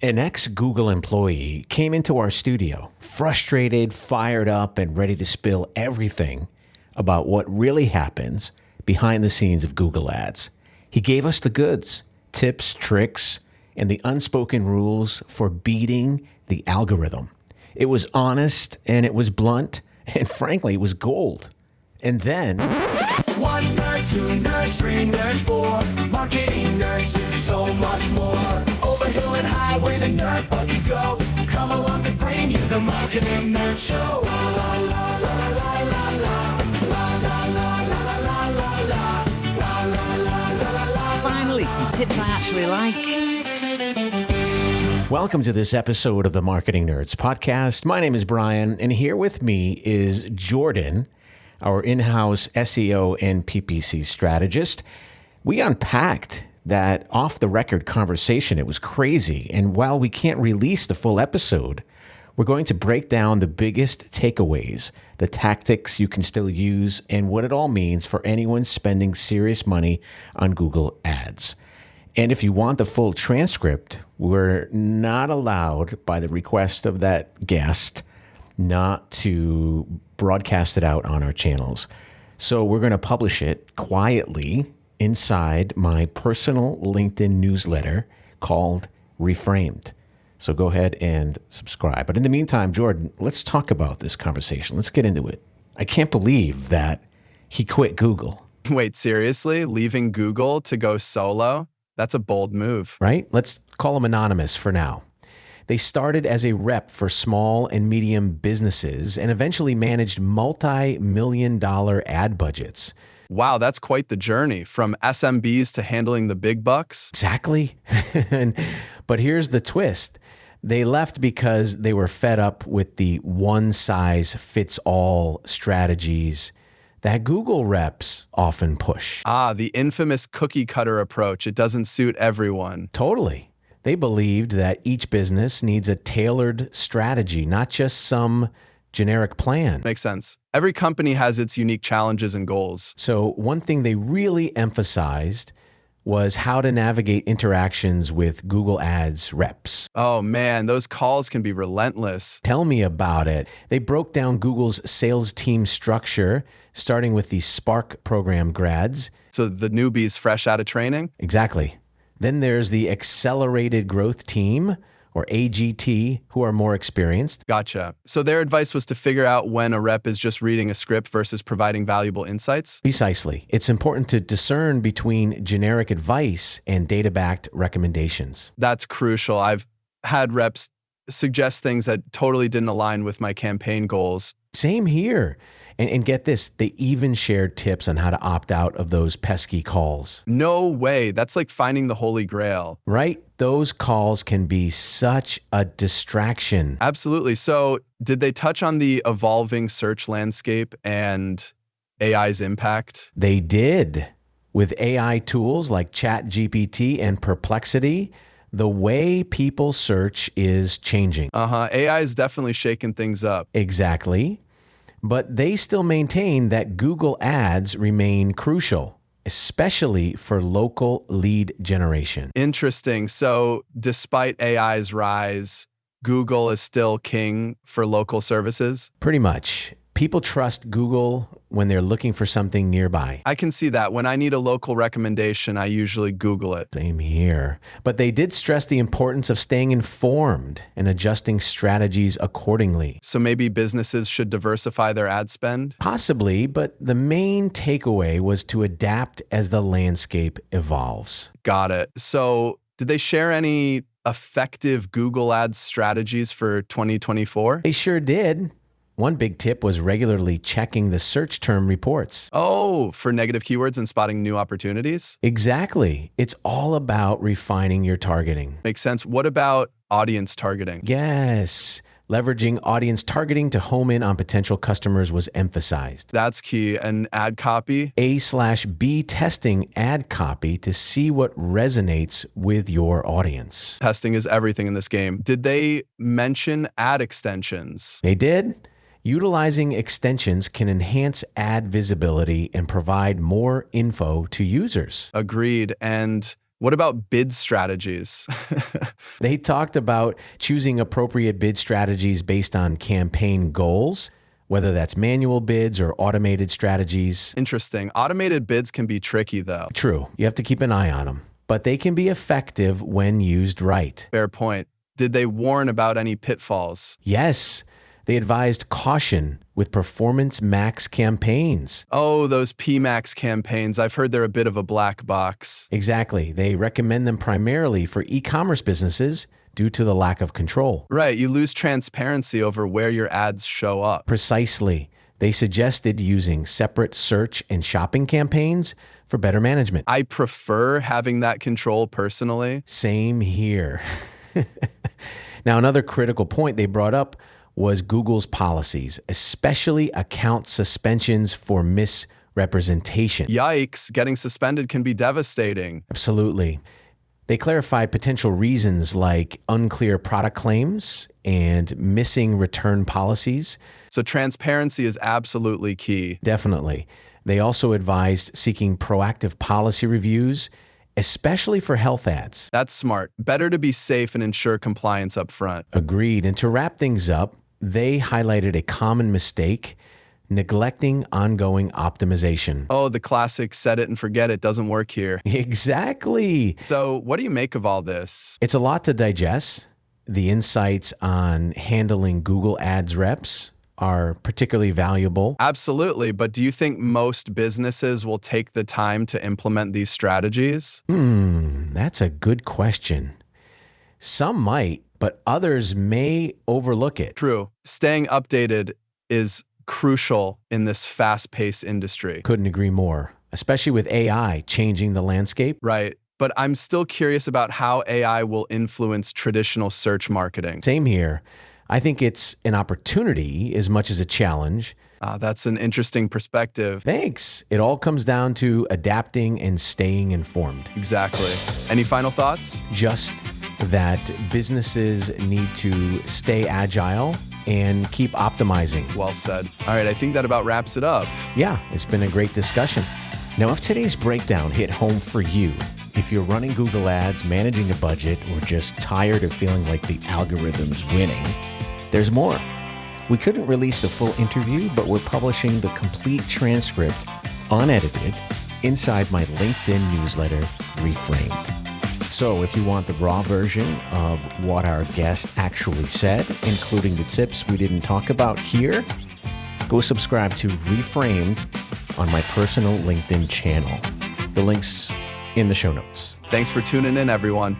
An ex-Google employee came into our studio, frustrated, fired up, and ready to spill everything about what really happens behind the scenes of Google Ads. He gave us the goods, tips, tricks, and the unspoken rules for beating the algorithm. It was honest, and it was blunt, and frankly, it was gold. And then... One nerd, two nerds, three nerds, four marketing nerds do so much more. Over hill and high where the nerd buggies go. Come along and bring you the Marketing Nerd Show. La la la la la la la. La la la la la la la. La la la la la. Finally, some tips I actually like. Welcome to this episode of the Marketing Nerds podcast. My name is Brian, and here with me is Jordan, our in-house SEO and PPC strategist. We unpacked that off-the-record conversation. It was crazy. And while we can't release the full episode, we're going to break down the biggest takeaways, the tactics you can still use, and what it all means for anyone spending serious money on Google Ads. And if you want the full transcript, we're not allowed, by the request of that guest, not to broadcast it out on our channels. So we're going to publish it quietly inside my personal LinkedIn newsletter called Reframed. So go ahead and subscribe. But in the meantime, Jordan, let's talk about this conversation. Let's get into it. I can't believe that he quit Google. Wait, seriously? Leaving Google to go solo? That's a bold move. Right? Let's call him anonymous for now. They started as a rep for small and medium businesses and eventually managed multi-million-dollar ad budgets. Wow, that's quite the journey from SMBs to handling the big bucks. Exactly. But here's the twist. They left because they were fed up with the one-size-fits-all strategies that Google reps often push. The infamous cookie cutter approach. It doesn't suit everyone. Totally. They believed that each business needs a tailored strategy, not just some generic plan. Makes sense. Every company has its unique challenges and goals. So one thing they really emphasized was how to navigate interactions with Google Ads reps. Oh man, those calls can be relentless. Tell me about it. They broke down Google's sales team structure, starting with the Spark program grads. So the newbies fresh out of training? Exactly. Then there's the Accelerated Growth Team, or AGT, who are more experienced. Gotcha. So their advice was to figure out when a rep is just reading a script versus providing valuable insights? Precisely. It's important to discern between generic advice and data-backed recommendations. That's crucial. I've had reps suggest things that totally didn't align with my campaign goals. Same here. And get this, they even shared tips on how to opt out of those pesky calls. No way. That's like finding the Holy Grail. Right? Those calls can be such a distraction. Absolutely. So did they touch on the evolving search landscape and AI's impact? They did. With AI tools like ChatGPT and Perplexity, the way people search is changing. AI is definitely shaking things up. Exactly. But they still maintain that Google Ads remain crucial, especially for local lead generation. Interesting. So despite AI's rise, Google is still king for local services? Pretty much. People trust Google when they're looking for something nearby. I can see that. When I need a local recommendation, I usually Google it. Same here. But they did stress the importance of staying informed and adjusting strategies accordingly. So maybe businesses should diversify their ad spend? Possibly, but the main takeaway was to adapt as the landscape evolves. Got it. So did they share any effective Google Ads strategies for 2024? They sure did. One big tip was regularly checking the search term reports. Oh, for negative keywords and spotting new opportunities? Exactly. It's all about refining your targeting. Makes sense. What about audience targeting? Yes. Leveraging audience targeting to home in on potential customers was emphasized. That's key. And ad copy? A/B testing ad copy to see what resonates with your audience. Testing is everything in this game. Did they mention ad extensions? They did. Utilizing extensions can enhance ad visibility and provide more info to users. Agreed. And What about bid strategies? They talked about choosing appropriate bid strategies based on campaign goals, whether that's manual bids or automated strategies. Interesting. Automated bids can be tricky, though. True, you have to keep an eye on them, but they can be effective when used right. Fair point. Did they warn about any pitfalls? Yes, they advised caution with performance max campaigns. Oh, those PMax campaigns. I've heard they're a bit of a black box. Exactly. They recommend them primarily for e-commerce businesses due to the lack of control. Right. You lose transparency over where your ads show up. Precisely. They suggested using separate search and shopping campaigns for better management. I prefer having that control personally. Same here. Now, another critical point they brought up was Google's policies, especially account suspensions for misrepresentation. Yikes, getting suspended can be devastating. Absolutely. They clarified potential reasons like unclear product claims and missing return policies. So transparency is absolutely key. Definitely. They also advised seeking proactive policy reviews, especially for health ads. That's smart. Better to be safe and ensure compliance up front. Agreed. And to wrap things up, they highlighted a common mistake: neglecting ongoing optimization. Oh, the classic set it and forget it doesn't work here. Exactly. So what do you make of all this? It's a lot to digest. The insights on handling Google Ads reps are particularly valuable. Absolutely. But do you think most businesses will take the time to implement these strategies? That's a good question. Some might, but others may overlook it. True. Staying updated is crucial in this fast-paced industry. Couldn't agree more, especially with AI changing the landscape. Right. But I'm still curious about how AI will influence traditional search marketing. Same here. I think it's an opportunity as much as a challenge. That's an interesting perspective. Thanks. It all comes down to adapting and staying informed. Exactly. Any final thoughts? Just that businesses need to stay agile and keep optimizing. Well said. All right, I think that about wraps it up. Yeah, it's been a great discussion. Now, if today's breakdown hit home for you, if you're running Google Ads, managing a budget, or just tired of feeling like the algorithm's winning, there's more. We couldn't release the full interview, but we're publishing the complete transcript, unedited, inside my LinkedIn newsletter, Reframed. So if you want the raw version of what our guest actually said, including the tips we didn't talk about here, go subscribe to Reframed on my personal LinkedIn channel. The link's in the show notes. Thanks for tuning in, everyone.